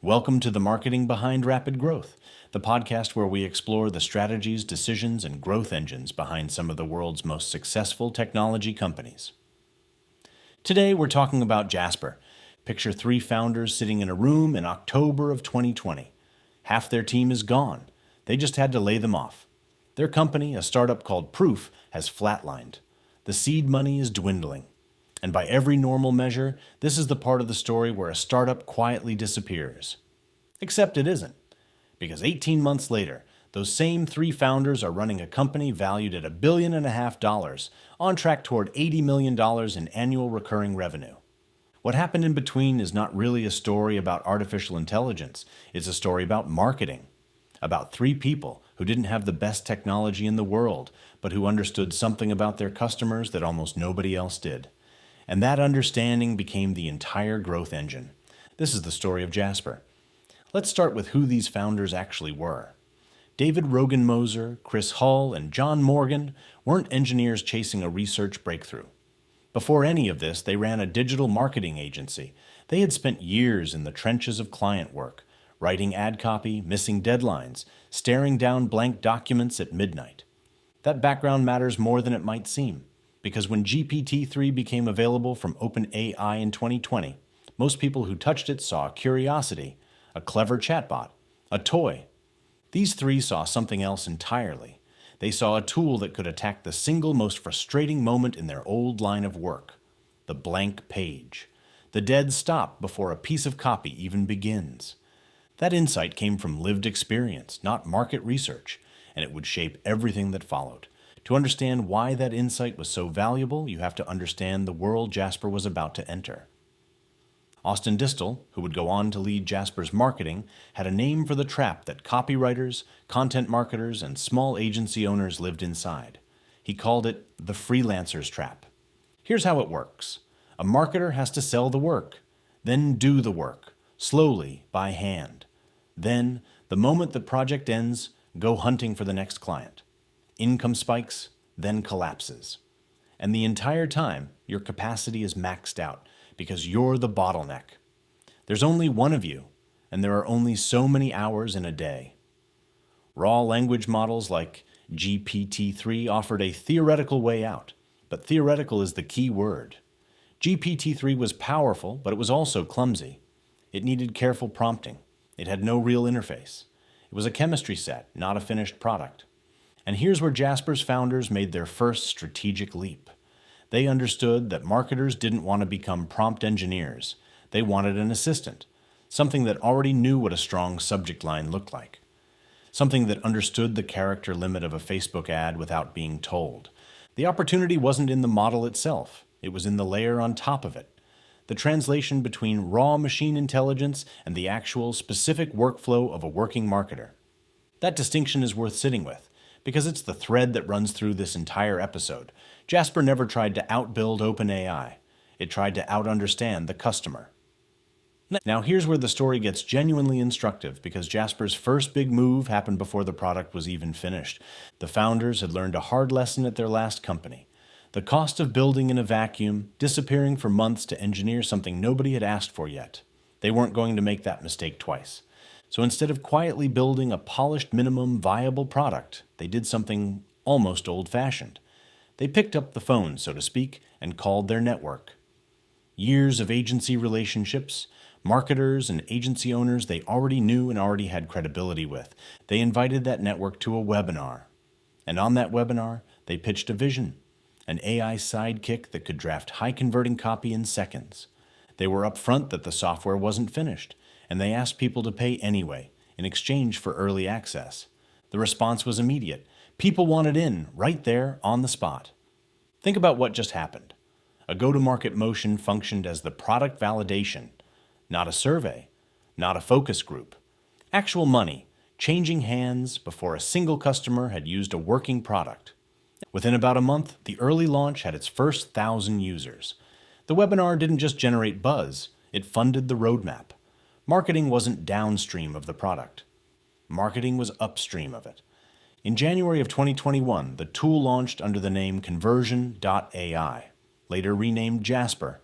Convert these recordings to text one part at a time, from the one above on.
Welcome to the Marketing Behind Rapid Growth, the podcast where we explore the strategies, decisions, and growth engines behind some of the world's most successful technology companies. Today, we're talking about Jasper. Picture three founders sitting in a room in October of 2020. Half their team is gone. They just had to lay them off. Their company, a startup called Proof, has flatlined. The seed money is dwindling. And by every normal measure, this is the part of the story where a startup quietly disappears. Except it isn't. Because 18 months later, those same three founders are running a company valued at $1.5 billion, on track toward $80 million in annual recurring revenue. What happened in between is not really a story about artificial intelligence. It's a story about marketing. About three people who didn't have the best technology in the world, but who understood something about their customers that almost nobody else did. And that understanding became the entire growth engine. This is the story of Jasper. Let's start with who these founders actually were. David Rogan-Moser, Chris Hull, and John Morgan weren't engineers chasing a research breakthrough. Before any of this, they ran a digital marketing agency. They had spent years in the trenches of client work, writing ad copy, missing deadlines, staring down blank documents at midnight. That background matters more than it might seem. Because when GPT-3 became available from OpenAI in 2020, most people who touched it saw a curiosity, a clever chatbot, a toy. These three saw something else entirely. They saw a tool that could attack the single most frustrating moment in their old line of work, the blank page, the dead stop before a piece of copy even begins. That insight came from lived experience, not market research, and it would shape everything that followed. To understand why that insight was so valuable, you have to understand the world Jasper was about to enter. Austin Distel, who would go on to lead Jasper's marketing, had a name for the trap that copywriters, content marketers, and small agency owners lived inside. He called it the freelancer's trap. Here's how it works. A marketer has to sell the work, then do the work, slowly, by hand. Then, the moment the project ends, go hunting for the next client. Income spikes, then collapses. And the entire time, your capacity is maxed out because you're the bottleneck. There's only one of you, and there are only so many hours in a day. Raw language models like GPT-3 offered a theoretical way out, but theoretical is the key word. GPT-3 was powerful, but it was also clumsy. It needed careful prompting. It had no real interface. It was a chemistry set, not a finished product. And here's where Jasper's founders made their first strategic leap. They understood that marketers didn't want to become prompt engineers. They wanted an assistant, something that already knew what a strong subject line looked like, something that understood the character limit of a Facebook ad without being told. The opportunity wasn't in the model itself. It was in the layer on top of it, the translation between raw machine intelligence and the actual specific workflow of a working marketer. That distinction is worth sitting with, because it's the thread that runs through this entire episode. Jasper never tried to outbuild OpenAI. It tried to out-understand the customer. Now here's where the story gets genuinely instructive, because Jasper's first big move happened before the product was even finished. The founders had learned a hard lesson at their last company. The cost of building in a vacuum, disappearing for months to engineer something nobody had asked for yet. They weren't going to make that mistake twice. So instead of quietly building a polished minimum viable product, they did something almost old-fashioned. They picked up the phone, so to speak, and called their network. Years of agency relationships, marketers and agency owners they already knew and already had credibility with. They invited that network to a webinar. And on that webinar, they pitched a vision, an AI sidekick that could draft high-converting copy in seconds. They were upfront that the software wasn't finished, and they asked people to pay anyway, in exchange for early access. The response was immediate. People wanted in, right there, on the spot. Think about what just happened. A go-to-market motion functioned as the product validation, not a survey, not a focus group. Actual money, changing hands before a single customer had used a working product. Within about a month, the early launch had its first 1,000 users. The webinar didn't just generate buzz, it funded the roadmap. Marketing wasn't downstream of the product. Marketing was upstream of it. In January of 2021, the tool launched under the name Conversion.ai, later renamed Jasper,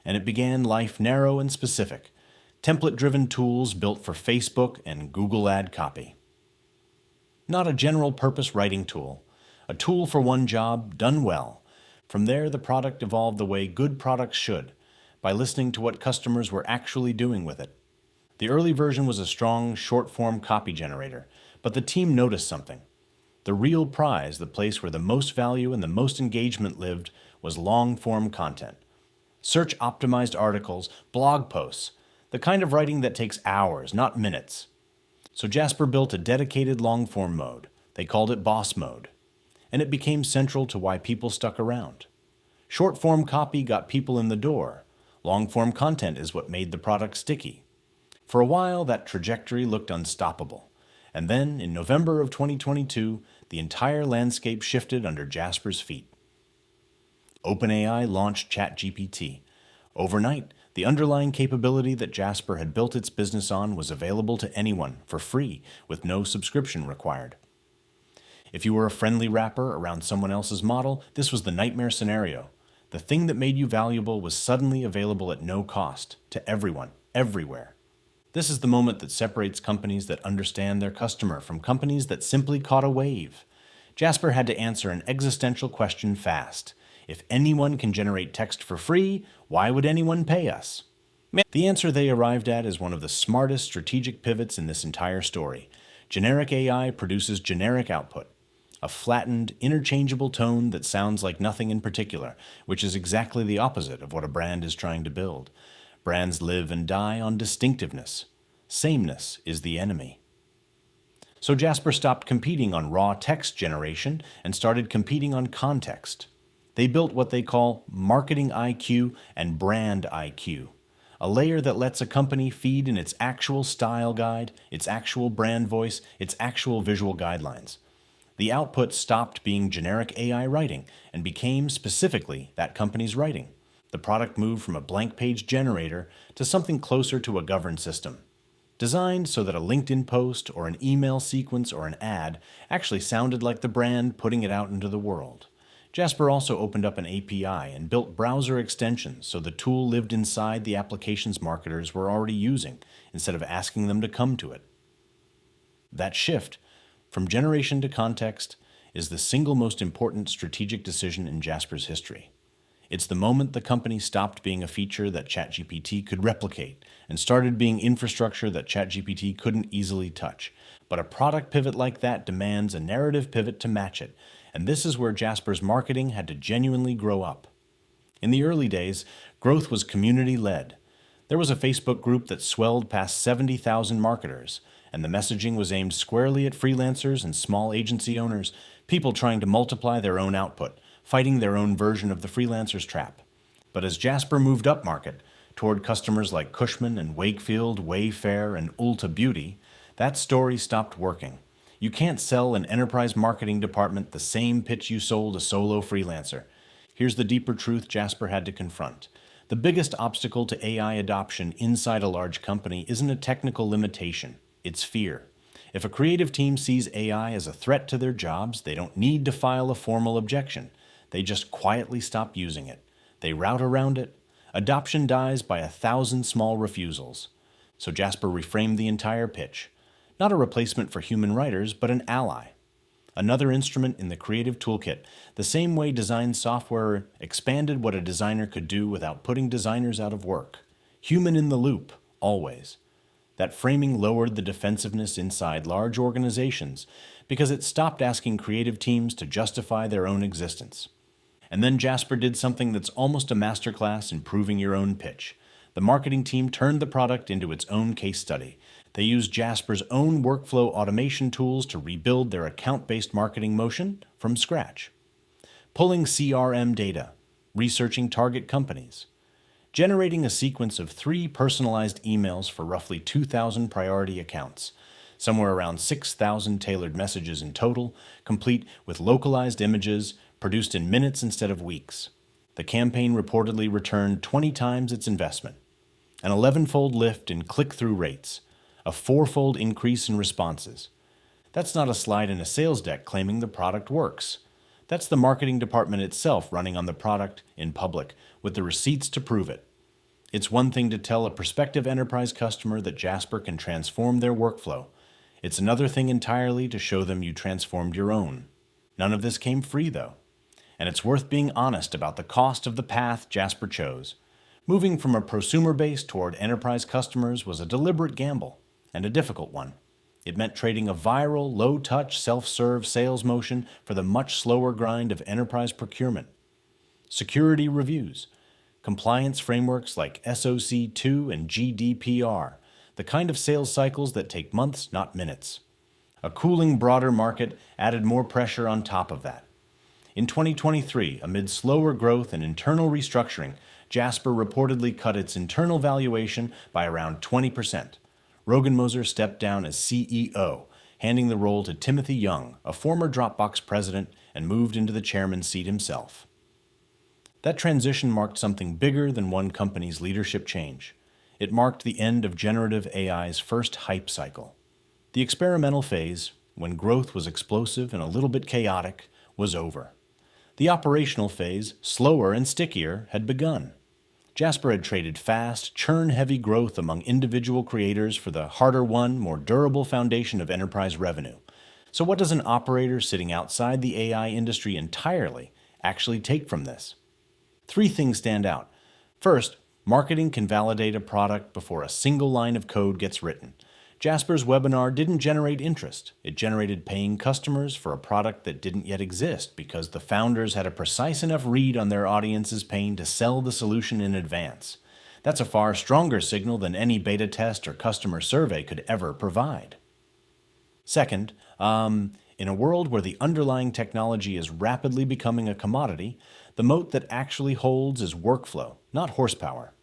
and it began life narrow and specific. template-driven tools built for Facebook and Google ad copy. Not a general-purpose writing tool, a tool for one job done well. From there, the product evolved the way good products should, by listening to what customers were actually doing with it. The early version was a strong, short-form copy generator, but the team noticed something. The real prize, the place where the most value and the most engagement lived, was long-form content. Search-optimized articles, blog posts, the kind of writing that takes hours, not minutes. So Jasper built a dedicated long-form mode. They called it Boss Mode. And it became central to why people stuck around. Short-form copy got people in the door. Long-form content is what made the product sticky. For a while, that trajectory looked unstoppable. And then, in November of 2022, the entire landscape shifted under Jasper's feet. OpenAI launched ChatGPT. Overnight, the underlying capability that Jasper had built its business on was available to anyone for free, with no subscription required. If you were a friendly wrapper around someone else's model, this was the nightmare scenario. The thing that made you valuable was suddenly available at no cost, to everyone, everywhere. This is the moment that separates companies that understand their customer from companies that simply caught a wave. Jasper had to answer an existential question fast. If anyone can generate text for free, why would anyone pay us? The answer they arrived at is one of the smartest strategic pivots in this entire story. Generic AI produces generic output. A flattened, interchangeable tone that sounds like nothing in particular, which is exactly the opposite of what a brand is trying to build. Brands live and die on distinctiveness. Sameness is the enemy. So Jasper stopped competing on raw text generation and started competing on context. They built what they call marketing IQ and brand IQ, a layer that lets a company feed in its actual style guide, its actual brand voice, its actual visual guidelines. The output stopped being generic AI writing and became specifically that company's writing. The product moved from a blank page generator to something closer to a governed system, designed so that a LinkedIn post or an email sequence or an ad actually sounded like the brand putting it out into the world. Jasper also opened up an API and built browser extensions so the tool lived inside the applications marketers were already using instead of asking them to come to it. That shift, from generation to context, is the single most important strategic decision in Jasper's history. It's the moment the company stopped being a feature that ChatGPT could replicate and started being infrastructure that ChatGPT couldn't easily touch. But a product pivot like that demands a narrative pivot to match it, and this is where Jasper's marketing had to genuinely grow up. In the early days, growth was community-led. There was a Facebook group that swelled past 70,000 marketers, and the messaging was aimed squarely at freelancers and small agency owners, people trying to multiply their own output, fighting their own version of the freelancer's trap. But as Jasper moved upmarket, toward customers like Cushman and Wakefield, Wayfair, and Ulta Beauty, that story stopped working. You can't sell an enterprise marketing department the same pitch you sold a solo freelancer. Here's the deeper truth Jasper had to confront. The biggest obstacle to AI adoption inside a large company isn't a technical limitation. It's fear. If a creative team sees AI as a threat to their jobs, they don't need to file a formal objection. They just quietly stop using it. They route around it. Adoption dies by 1,000 small refusals. So Jasper reframed the entire pitch. Not a replacement for human writers, but an ally. Another instrument in the creative toolkit, the same way design software expanded what a designer could do without putting designers out of work. Human in the loop, always. That framing lowered the defensiveness inside large organizations because it stopped asking creative teams to justify their own existence. And then Jasper did something that's almost a masterclass in proving your own pitch. The marketing team turned the product into its own case study. They used Jasper's own workflow automation tools to rebuild their account-based marketing motion from scratch. Pulling CRM data, researching target companies, generating a sequence of 3 personalized emails for roughly 2,000 priority accounts, somewhere around 6,000 tailored messages in total, complete with localized images produced in minutes instead of weeks. The campaign reportedly returned 20 times its investment, an 11-fold lift in click-through rates, a 4-fold increase in responses. That's not a slide in a sales deck claiming the product works. That's the marketing department itself running on the product in public with the receipts to prove it. It's one thing to tell a prospective enterprise customer that Jasper can transform their workflow. It's another thing entirely to show them you transformed your own. None of this came free, though. And it's worth being honest about the cost of the path Jasper chose. Moving from a prosumer base toward enterprise customers was a deliberate gamble, and a difficult one. It meant trading a viral, low-touch, self-serve sales motion for the much slower grind of enterprise procurement. Security reviews, compliance frameworks like SOC 2 and GDPR, the kind of sales cycles that take months, not minutes. A cooling broader market added more pressure on top of that. In 2023, amid slower growth and internal restructuring, Jasper reportedly cut its internal valuation by around 20%. Moser stepped down as CEO, handing the role to Timothy Young, a former Dropbox president, and moved into the chairman's seat himself. That transition marked something bigger than one company's leadership change. It marked the end of generative AI's first hype cycle. The experimental phase, when growth was explosive and a little bit chaotic, was over. The operational phase, slower and stickier, had begun. Jasper had traded fast, churn-heavy growth among individual creators for the harder-won, more durable foundation of enterprise revenue. So what does an operator sitting outside the AI industry entirely actually take from this? 3 things stand out. First, marketing can validate a product before a single line of code gets written. Jasper's webinar didn't generate interest. It generated paying customers for a product that didn't yet exist because the founders had a precise enough read on their audience's pain to sell the solution in advance. That's a far stronger signal than any beta test or customer survey could ever provide. Second, in a world where the underlying technology is rapidly becoming a commodity, the moat that actually holds is workflow, not horsepower.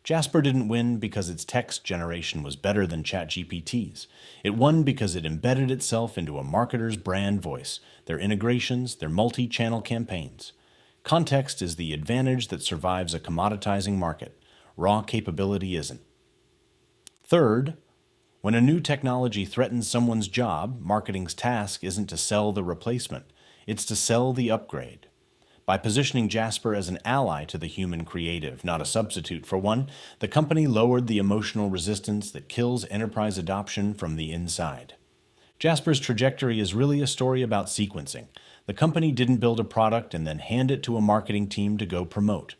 Jasper didn't win because its text generation was better than ChatGPT's. It won because it embedded itself into a marketer's brand voice, their integrations, their multi-channel campaigns. Context is the advantage that survives a commoditizing market. Raw capability isn't. Third, when a new technology threatens someone's job, marketing's task isn't to sell the replacement. It's to sell the upgrade. By positioning Jasper as an ally to the human creative, not a substitute for one, the company lowered the emotional resistance that kills enterprise adoption from the inside. Jasper's trajectory is really a story about sequencing. The company didn't build a product and then hand it to a marketing team to go promote.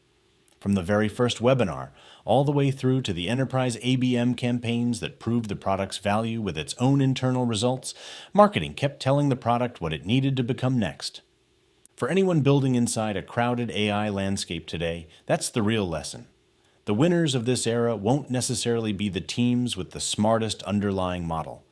From the very first webinar, all the way through to the enterprise ABM campaigns that proved the product's value with its own internal results, marketing kept telling the product what it needed to become next. For anyone building inside a crowded AI landscape today, that's the real lesson. The winners of this era won't necessarily be the teams with the smartest underlying model.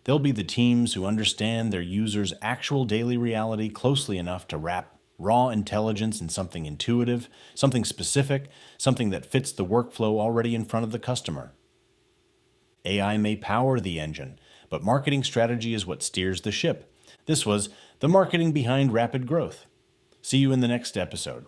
They'll be the teams who understand their users' actual daily reality closely enough to wrap raw intelligence in something intuitive, something specific, something that fits the workflow already in front of the customer. AI may power the engine, but marketing strategy is what steers the ship. This was the marketing behind rapid growth. See you in the next episode.